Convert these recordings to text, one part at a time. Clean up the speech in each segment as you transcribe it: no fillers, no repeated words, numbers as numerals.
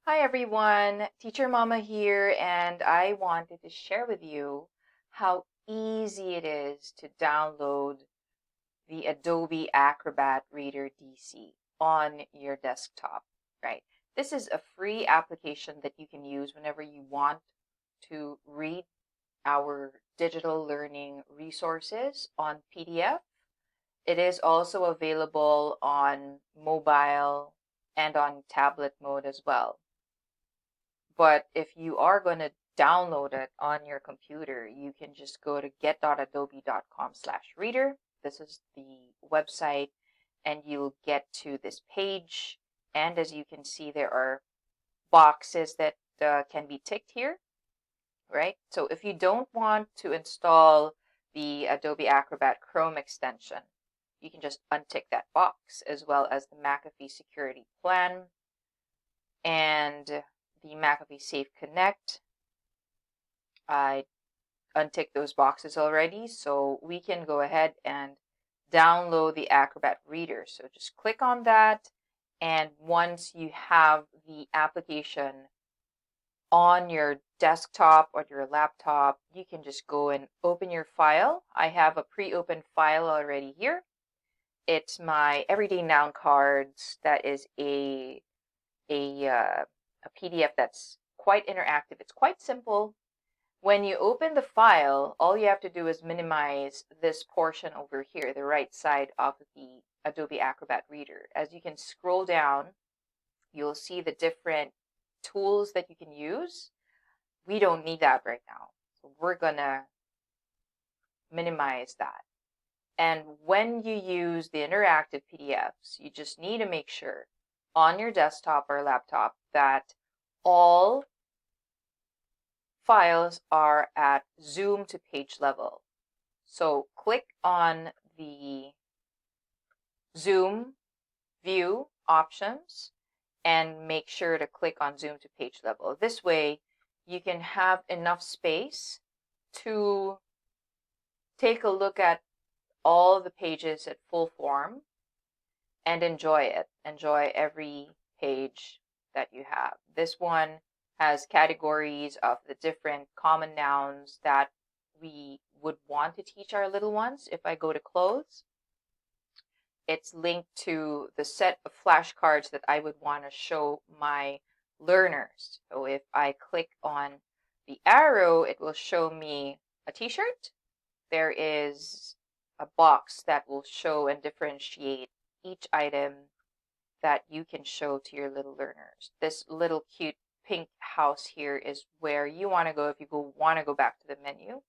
Hi everyone, Teacher Mama here, and I wanted to share with you how easy it is to download the Adobe Acrobat Reader DC on your desktop, right? This is a free application that you can use whenever you want to read our digital learning resources on PDF. It is also available on mobile and on tablet mode as well. But if you are going to download it on your computer, you can just go to get.adobe.com/reader. This is the website, and you'll get to this page. And as you can see, there are boxes that can be ticked here, right? So if you don't want to install the Adobe Acrobat Chrome extension, you can just untick that box, as well as the McAfee Security Plan and the McAfee Safe Connect. I unticked those boxes already, so we can go ahead and download the Acrobat Reader. So just click on that, and once you have the application on your desktop or your laptop, you can just go and open your file. I have a pre-opened file already here. It's my everyday noun cards. That is a PDF that's quite interactive. It's quite simple. When you open the file, all you have to do is minimize this portion over here, the right side of the Adobe Acrobat Reader. As you can scroll down, you'll see the different tools that you can use. We don't need that right now, so we're gonna minimize that. And when you use the interactive PDFs, you just need to make sure on your desktop or laptop that all files are at zoom to page level. So click on the zoom view options and make sure to click on zoom to page level. This way you can have enough space to take a look at all the pages at full form and enjoy it. Enjoy every page that you have. This one has categories of the different common nouns that we would want to teach our little ones. If I go to clothes, it's linked to the set of flashcards that I would want to show my learners. So if I click on the arrow, it will show me a t-shirt. There is a box that will show and differentiate each item that you can show to your little learners. This little cute pink house here is where you want to go if you want to go back to the menu.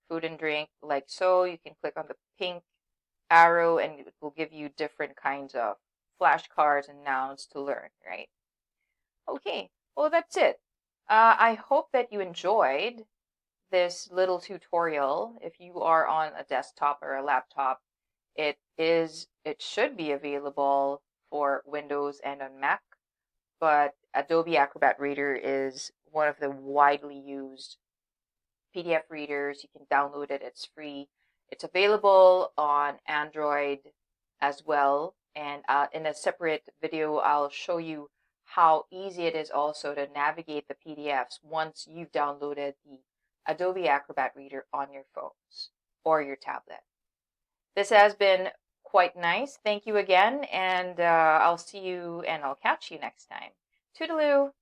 Food and drink, like so. You can click on the pink arrow and it will give you different kinds of flashcards and nouns to learn, right? Okay, well, that's it. I hope that you enjoyed this little tutorial. If you are on a desktop or a laptop, it should be available for Windows and on Mac, but Adobe Acrobat Reader is one of the widely used PDF readers. You can download it, it's free. It's available on Android as well, and in a separate video I'll show you how easy it is also to navigate the PDFs once you've downloaded the Adobe Acrobat Reader on your phones or your tablet. This has been quite nice. Thank you again, and I'll see you and I'll catch you next time. Toodaloo!